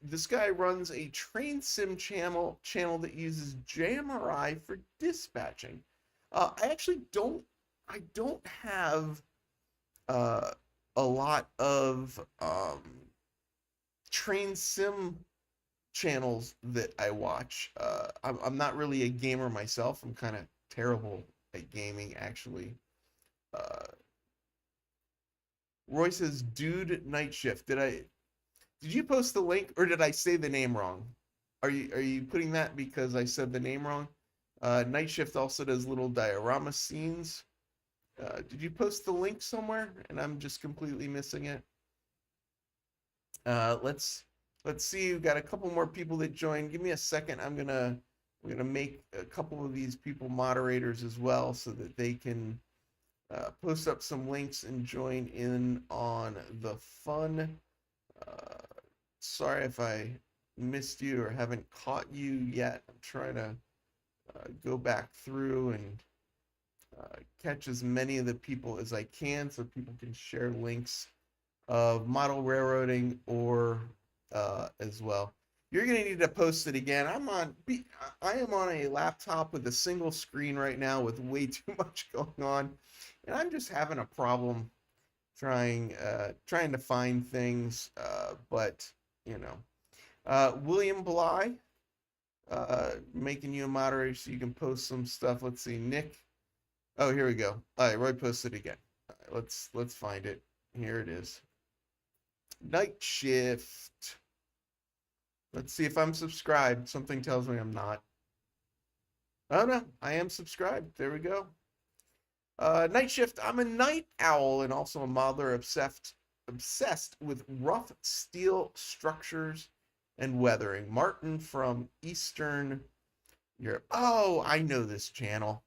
This guy runs a train sim channel that uses Jammerai for dispatching. I actually don't. I don't have uh, a lot of train sim channels that I watch. I'm not really a gamer myself. I'm kind of terrible at gaming, actually. Uh, Roy says, "Dude, night shift." Did you post the link or did I say the name wrong? Are you putting that because I said the name wrong? Night shift also does little diorama scenes. Did you post the link somewhere and I'm just completely missing it? Let's see. We've got a couple more people that joined. Give me a second. We're gonna make a couple of these people moderators as well so that they can post up some links and join in on the fun. Uh, Sorry if I missed you or haven't caught you yet. I'm trying to go back through and catch as many of the people as I can so people can share links of model railroading or as well. You're gonna need to post it again. I am on a laptop with a single screen right now with way too much going on, and I'm just having a problem trying to find things. But you know, William Bly, making you a moderator so you can post some stuff. Let's see, Nick. Oh, here we go. All right, Roy posted again. All right, let's find it. Here it is. Night shift. Let's see if I'm subscribed. Something tells me I'm not. Oh no, I am subscribed. There we go. Night shift. I'm a night owl and also a modeler obsessed with rough steel structures and weathering. Martin from Eastern Europe. Oh, I know this channel.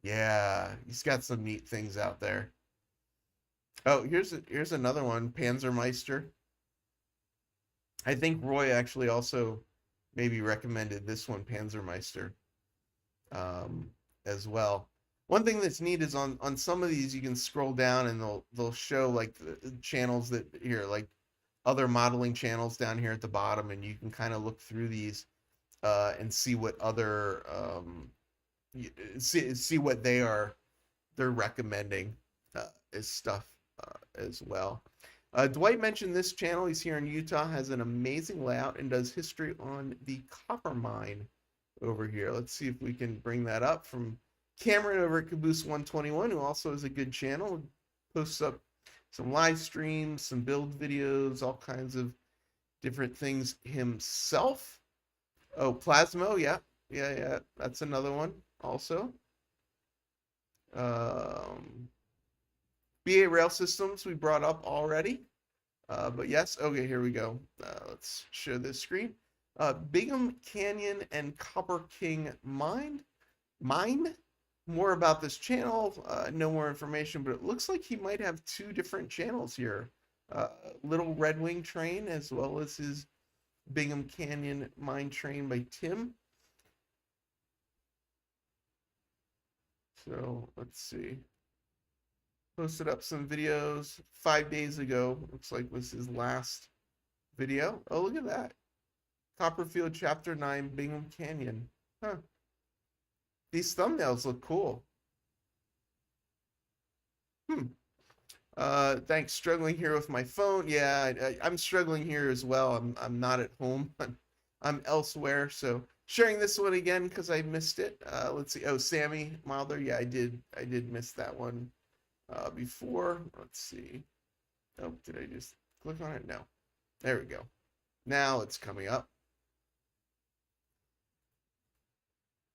Yeah, he's got some neat things out there. Oh, here's another one, Panzermeister. I think Roy actually also maybe recommended this one, Panzermeister, as well. One thing that's neat is on some of these you can scroll down and they'll show like the channels that here, like other modeling channels down here at the bottom, and you can kind of look through these and see what other see what they're recommending as stuff as well. Dwight mentioned this channel. He's here in Utah, has an amazing layout, and does history on the copper mine over here. Let's see if we can bring that up from Cameron over at Caboose 121, who also has a good channel, posts up some live streams, some build videos, all kinds of different things himself. Oh, Plasmo, yeah, that's another one also. BA Rail Systems we brought up already. But yes, okay, here we go. Let's share this screen. Bingham Canyon and Copper King Mine. More about this channel, no more information, but it looks like he might have two different channels here. Little Red Wing Train as well as his Bingham Canyon Mine Train by Tim. So let's see. Posted up some videos 5 days ago. Looks like was his last video. Oh, look at that. Copperfield Chapter 9, Bingham Canyon. Huh. These thumbnails look cool. Thanks. Struggling here with my phone. Yeah, I'm struggling here as well. I'm not at home. I'm elsewhere. So sharing this one again because I missed it. Let's see. Oh, Sammy Milder. Yeah, I did miss that one before. Let's see. Oh, did I just click on it? No. There we go. Now it's coming up.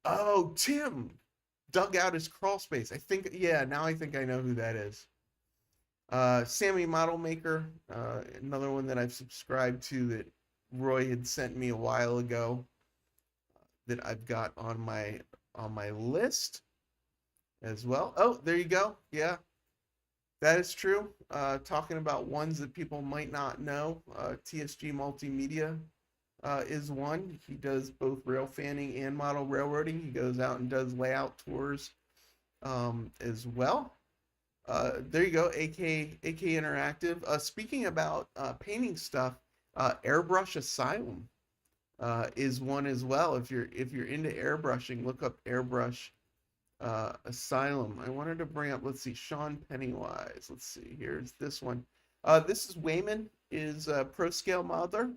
Oh, Tim dug out his crawl space. I think, yeah, now I think I know who that is. Sammy Model Maker, another one that I've subscribed to that Roy had sent me a while ago that I've got on my list as well. Oh, there you go. Yeah, that is true. Talking about ones that people might not know, TSG Multimedia is one. He does both rail fanning and model railroading. He goes out and does layout tours as well. There you go, AK Interactive. Speaking about painting stuff, Airbrush Asylum is one as well. If you're into airbrushing, look up Airbrush Asylum. I wanted to bring up, let's see, Sean Pennywise. Let's see, here's this one. This is Wayman, is a pro scale modeler.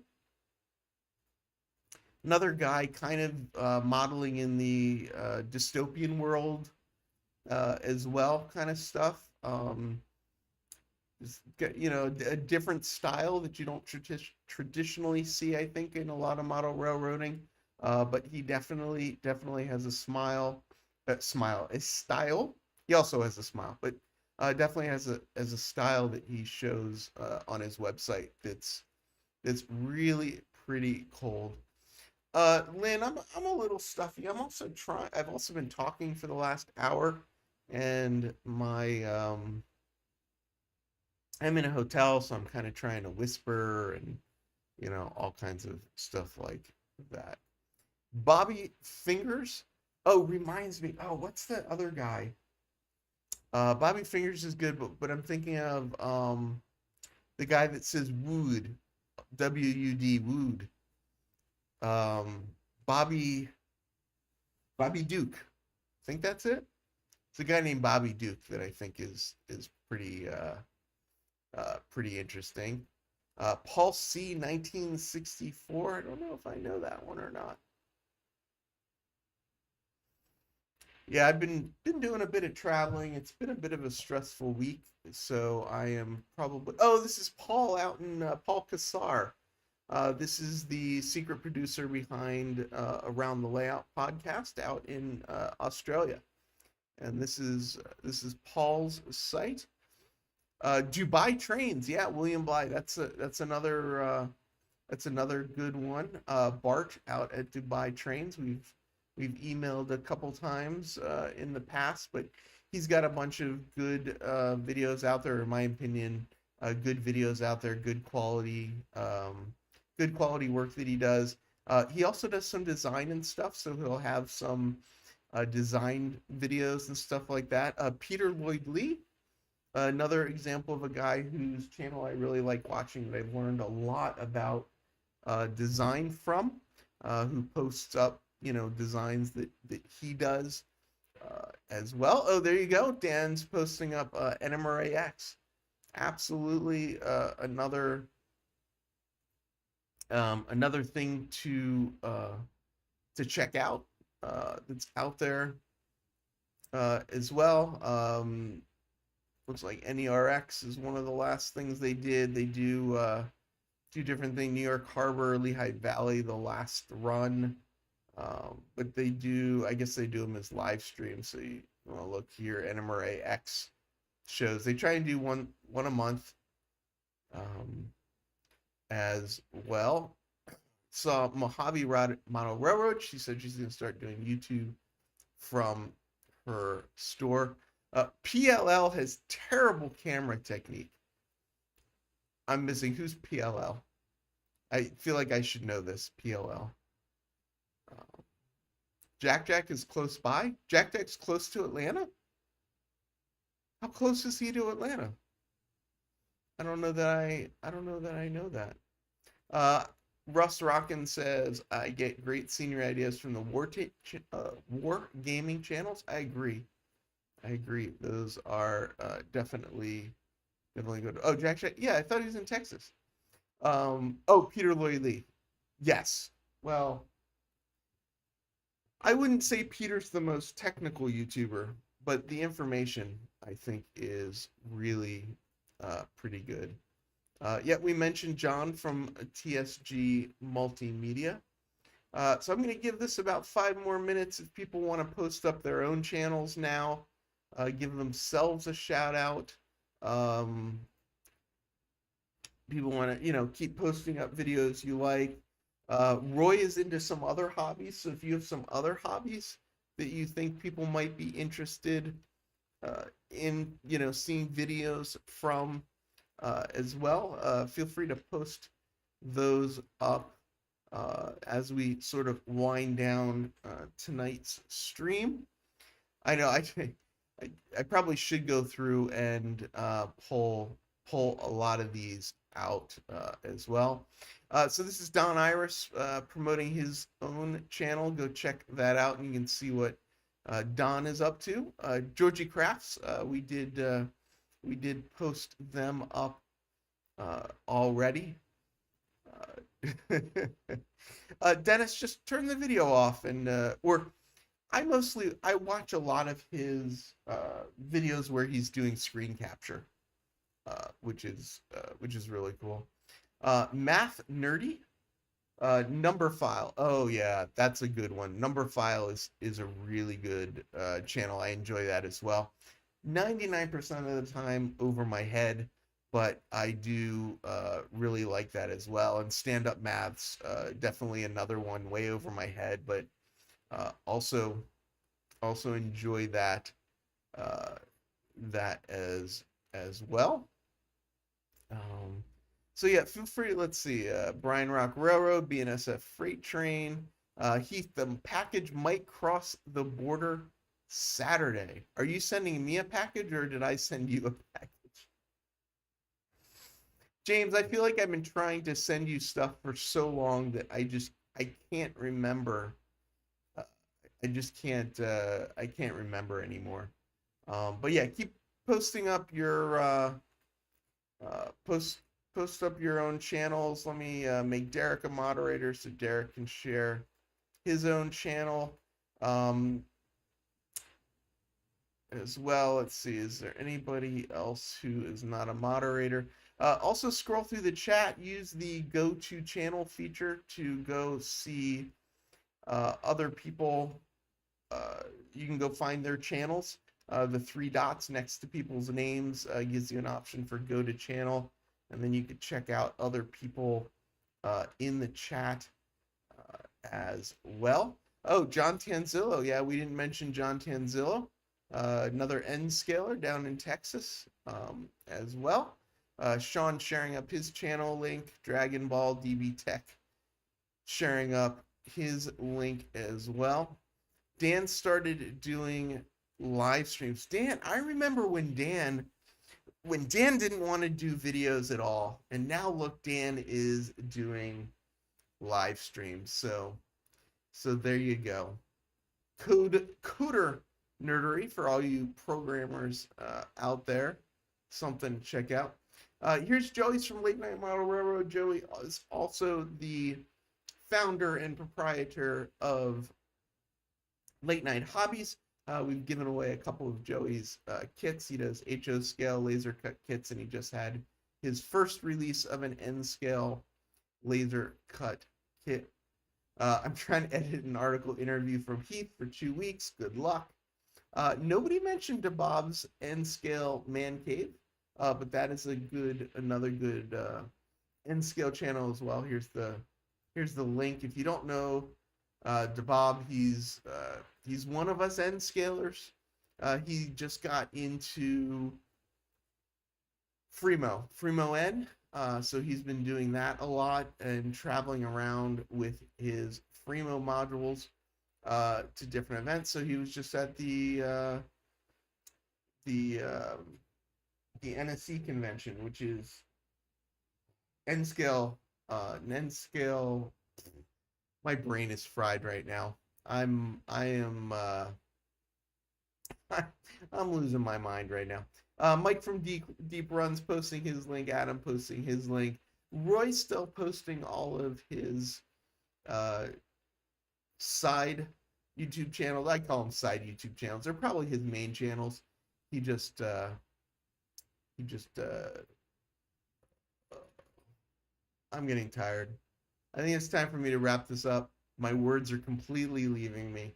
Another guy kind of modeling in the dystopian world as well, kind of stuff. You know, a different style that you don't traditionally see, I think, in a lot of model railroading. But he definitely has a a style. He also has a smile, but definitely has a style that he shows on his website. That's really pretty cold. Lynn, I'm a little stuffy. I've also been talking for the last hour, and I'm in a hotel, so I'm kind of trying to whisper and all kinds of stuff like that. Bobby Fingers. Oh, reminds me. Oh, what's that other guy? Bobby Fingers is good, but I'm thinking of the guy that says Wood, WUD Wood. Bobby Duke. I think that's it. It's a guy named Bobby Duke that I think is pretty pretty interesting. Paul C 1964. I don't know if I know that one or not. Yeah, I've been doing a bit of traveling. It's been a bit of a stressful week, so I am probably. Oh, this is Paul out in Paul Kassar. This is the secret producer behind Around the Layout podcast out in Australia, and this is Paul's site. Dubai Trains, yeah, William Bly. That's another good one. Bart out at Dubai Trains. We've emailed a couple times in the past, but he's got a bunch of good videos out there. In my opinion, good videos out there, good quality work that he does. He also does some design and stuff, so he'll have some design videos and stuff like that. Peter Lloyd Lee, another example of a guy whose channel I really like watching, that I've learned a lot about design from, who posts up designs that he does as well. Oh, there you go. Dan's posting up NMRA X. Absolutely another thing to check out that's out there as well. Looks like NERX is one of the last things they did. They do different things. New York Harbor, Lehigh Valley, the last run. But I guess they do them as live streams. So you want to look here, NMRA X shows. They try and do one a month as well. Saw Mojave Model Railroad. She said she's going to start doing YouTube from her store. PLL has terrible camera technique. I'm missing. Who's PLL? I feel like I should know this. PLL. Jack is close by. Jack's close to Atlanta. How close is he to Atlanta? I don't know that I know that. Russ Rockin says, I get great senior ideas from the war gaming channels. I agree. Those are definitely good. Oh, Jack, yeah, I thought he was in Texas. Oh, Peter Lloyd Lee. Yes. Well, I wouldn't say Peter's the most technical YouTuber, but the information, I think, is really pretty good. Yeah, we mentioned John from TSG Multimedia. So I'm going to give this about 5 more minutes if people want to post up their own channels now, give themselves a shout out. People want to, keep posting up videos you like. Roy is into some other hobbies, so if you have some other hobbies that you think people might be interested in, seeing videos from as well, feel free to post those up as we sort of wind down tonight's stream. I know I probably should go through and pull a lot of these out as well. So this is Don Iris promoting his own channel. Go check that out, and you can see what Don is up to. Georgie Crafts, we did post them up already. Dennis, just turn the video off, and or I watch a lot of his videos where he's doing screen capture, which is really cool. Math Nerdy, Number File. Oh yeah, that's a good one. Number File is a really good channel. I enjoy that as well. 99% of the time over my head, but I do really like that as well. And Stand Up Maths, definitely another one way over my head, but also enjoy that that as well. So yeah, feel free. Let's see. Brian Rock Railroad, BNSF Freight Train. Heath, the package might cross the border Saturday. Are you sending me a package, or did I send you a package? James, I feel like I've been trying to send you stuff for so long that I can't remember. I can't remember anymore. But yeah, keep posting up your post up your own channels. Let me make Derek a moderator so Derek can share his own channel as well. Let's see, is there anybody else who is not a moderator? Also scroll through the chat, use the go to channel feature to go see other people. You can go find their channels. The three dots next to people's names gives you an option for go to channel, and then you could check out other people in the chat as well. Oh, John Tanzillo. Yeah, we didn't mention John Tanzillo. Another N scaler down in Texas as well. Sean sharing up his channel link. Dragon Ball DB Tech sharing up his link as well. Dan started doing live streams. Dan, I remember when Dan didn't want to do videos at all, and now look, Dan is doing live streams. So there you go. Coder nerdery for all you programmers out there. Something to check out. Here's Joey's from Late Night Model Railroad. Joey is also the founder and proprietor of Late Night Hobbies. We've given away a couple of Joey's kits. He does HO scale laser cut kits, and he just had his first release of an N scale laser cut kit. I'm trying to edit an article interview from Heath for 2 weeks. Good luck. Nobody mentioned DeBob's N scale man cave, but that is another good N scale channel as well. Here's the link. If you don't know DeBob, he's one of us N scalers. He just got into Fremo N. So he's been doing that a lot and traveling around with his Fremo modules to different events. So he was just at the NSC convention, which is N scale. My brain is fried right now. I am I'm losing my mind right now. Mike from Deep Runs posting his link. Adam posting his link. Roy's still posting all of his side YouTube channels. I call them side YouTube channels. They're probably his main channels. He just I'm getting tired. I think it's time for me to wrap this up. My words are completely leaving me.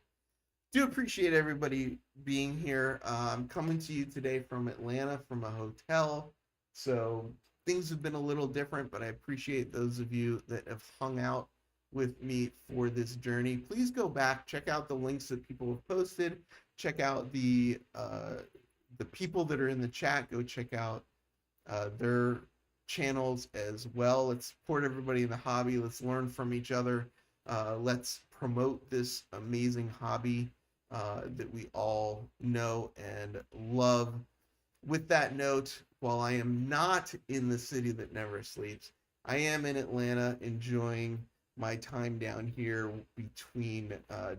Do appreciate everybody being here. I'm coming to you today from Atlanta from a hotel, so things have been a little different, but I appreciate those of you that have hung out with me for this journey. Please go back, check out the links that people have posted, check out the people that are in the chat. Go check out their channels as well. Let's support everybody in the hobby. Let's learn from each other. Let's promote this amazing hobby that we all know and love. With that note, while I am not in the city that never sleeps, I am in Atlanta enjoying my time down here between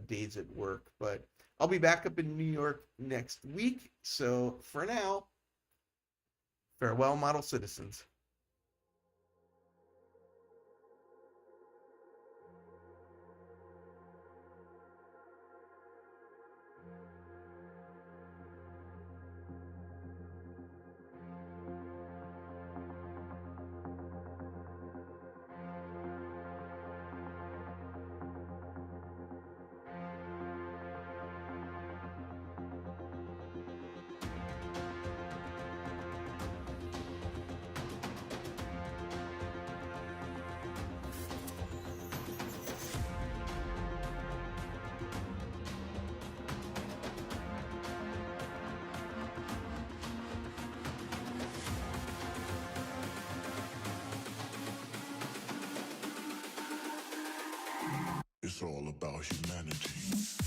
days at work. But I'll be back up in New York next week. So for now, farewell, model citizens. It's all about humanity.